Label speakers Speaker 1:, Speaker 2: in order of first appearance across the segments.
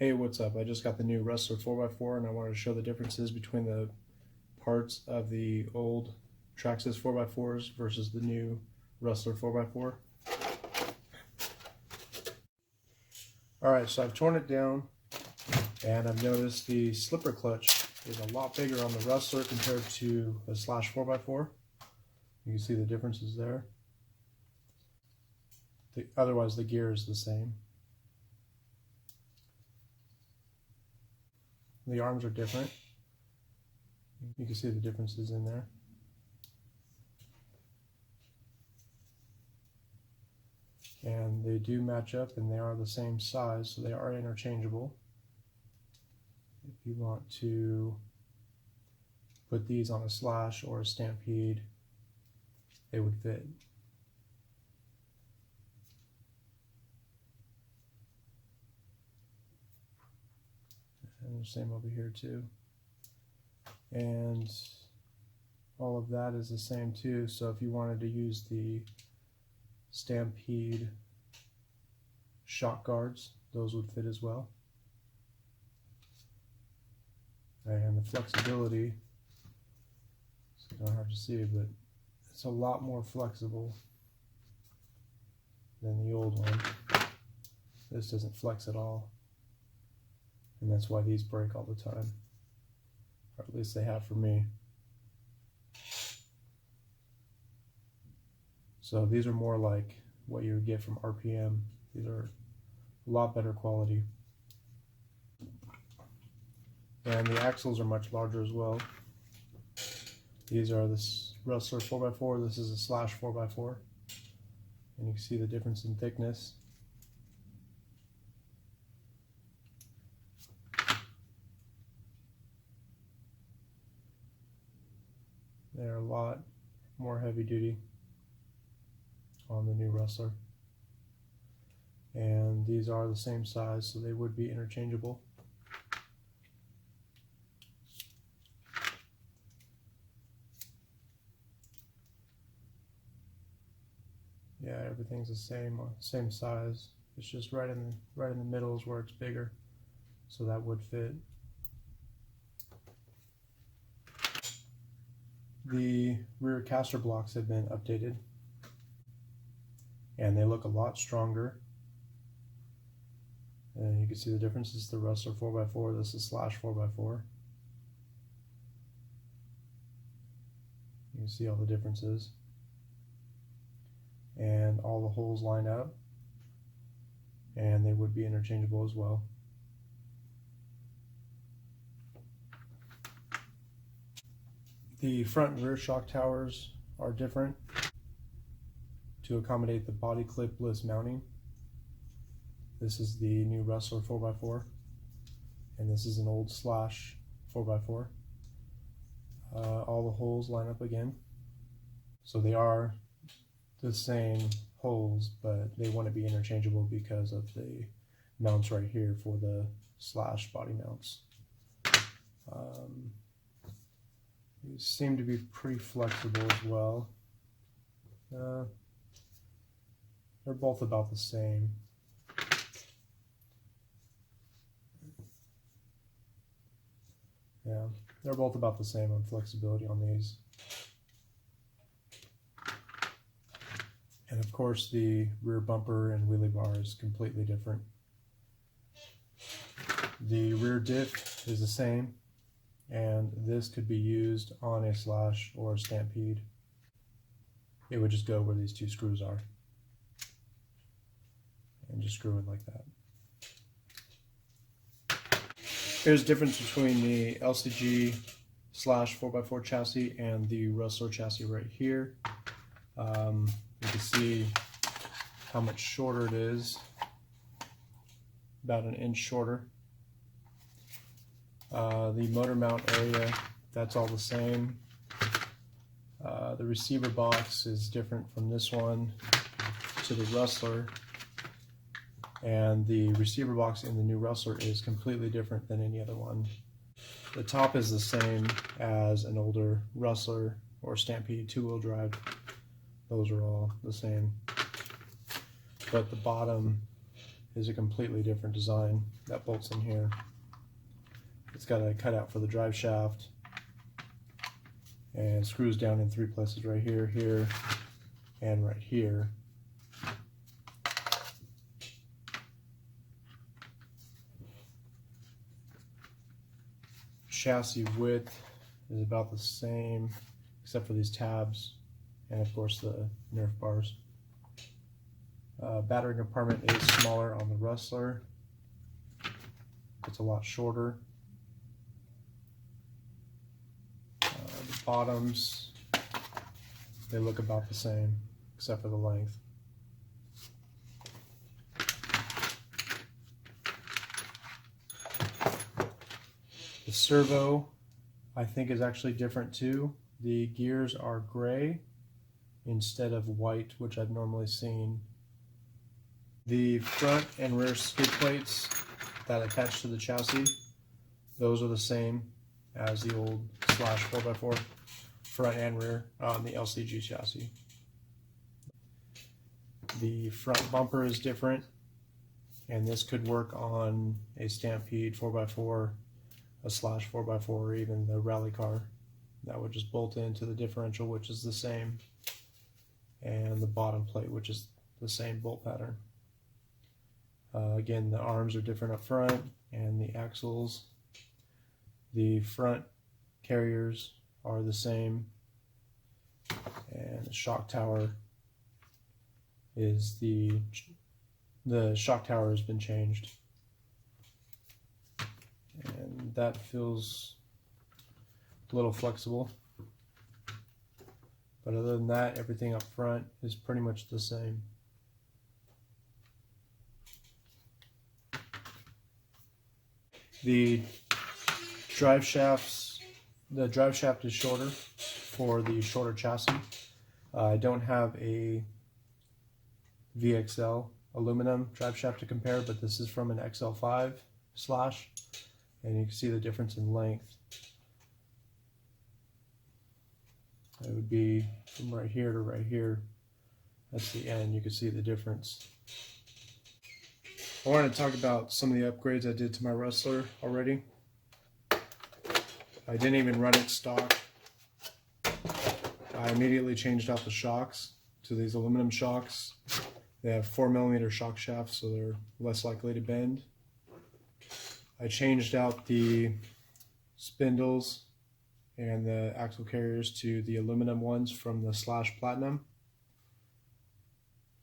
Speaker 1: Hey, what's up? I just got the new Rustler 4x4 and I wanted to show the differences between the parts of the old Traxxas 4x4s versus the new Rustler 4x4. Alright, so I've torn it down and I've noticed the slipper clutch is a lot bigger on the Rustler compared to the Slash 4x4. You can see the differences there. Otherwise the gear is the same. The arms are different. You can see the differences in there. And they do match up and they are the same size, so they are interchangeable. If you want to put these on a Slash or a Stampede, they would fit. And the same over here too. And all of that is the same too, so if you wanted to use the Stampede shock guards, those would fit as well. And the flexibility, it's kind of hard to see, but it's a lot more flexible than the old one. This doesn't flex at all. And that's why these break all the time. Or at least they have for me. So these are more like what you would get from RPM. These are a lot better quality. And the axles are much larger as well. These are the Rustler 4x4. This is a Slash 4x4. And you can see the difference in thickness. They're a lot more heavy duty on the new Rustler. And these are the same size, so they would be interchangeable. Yeah, everything's the same size. It's just right in the middle is where it's bigger, so that would fit. The rear caster blocks have been updated and they look a lot stronger. And you can see the difference. This is the Rustler 4x4, this is Slash 4x4. You can see all the differences. And all the holes line up, and they would be interchangeable as well. The front and rear shock towers are different to accommodate the body clipless mounting. This is the new Rustler 4x4, and this is an old Slash 4x4. All the holes line up again, so they are the same holes, but they want to be interchangeable because of the mounts right here for the Slash body mounts. These seem to be pretty flexible as well. They're both about the same. Yeah, they're both about the same on flexibility on these. And of course the rear bumper and wheelie bar is completely different. The rear diff is the same, and this could be used on a Slash or a Stampede. It would just go where these two screws are and just screw in like that. Here's the difference between the LCG Slash 4x4 chassis and the Rustler chassis right here. You can see how much shorter it is, about an inch shorter. The motor mount area, that's all the same. The receiver box is different from this one to the Rustler, and the receiver box in the new Rustler is completely different than any other one. The top is the same as an older Rustler or Stampede 2-wheel drive. Those are all the same. But the bottom is a completely different design that bolts in here. It's got a cutout for the drive shaft and screws down in 3 places, right here, here, and right here. Chassis width is about the same except for these tabs and of course the Nerf bars. Battery compartment is smaller on the Rustler. It's a lot shorter. The bottoms, they look about the same except for the length. The servo, I think, is actually different too. The gears are gray instead of white, which I've normally seen. The front and rear skid plates that attach to the chassis, those are the same as the old Slash 4x4 front and rear on the LCG chassis. The front bumper is different, and this could work on a Stampede 4x4, a Slash 4x4, or even the rally car. That would just bolt into the differential, which is the same, and the bottom plate, which is the same bolt pattern. Again, the arms are different up front, and the axles. The front carriers are the same, and the shock tower is the shock tower has been changed, and that feels a little flexible. But other than that, everything up front is pretty much the same. The drive shaft is shorter for the shorter chassis. I don't have a VXL aluminum drive shaft to compare, but this is from an XL5 Slash, and you can see the difference in length. It would be from right here to right here. That's the end. You can see the difference. I wanted to talk about some of the upgrades I did to my Rustler already. I didn't even run it stock. I immediately changed out the shocks to these aluminum shocks. They have 4mm shock shafts, so they're less likely to bend. I changed out the spindles and the axle carriers to the aluminum ones from the Slash Platinum.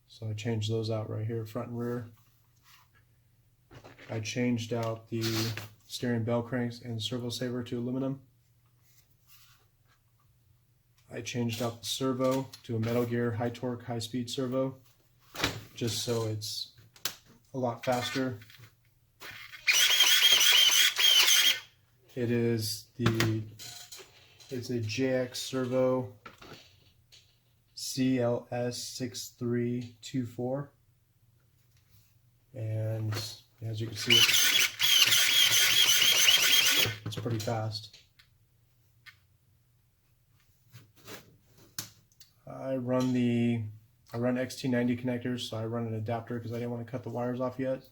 Speaker 1: So I changed those out right here, front and rear. I changed out the steering bell cranks and servo saver to aluminum. I changed out the servo to a Metal Gear high torque, high speed servo, just so it's a lot faster. It's a JX servo CLS6324, and as you can see, it's pretty fast. I run XT90 connectors, so I run an adapter because I didn't want to cut the wires off yet.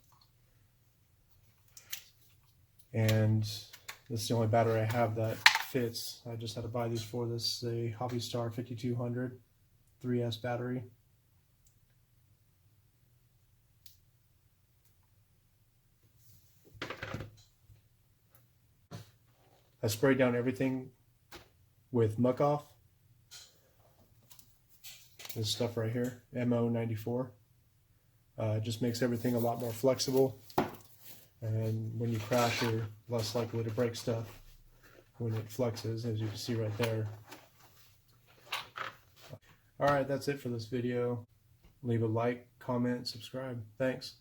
Speaker 1: And this is the only battery I have that fits. I just had to buy these for this. A Hobby Star 5200 3S battery. I sprayed down everything with muck off. This stuff right here, MO94. It just makes everything a lot more flexible, and when you crash, you're less likely to break stuff when it flexes, as you can see right there. Alright, that's it for this video. Leave a like, comment, subscribe. Thanks.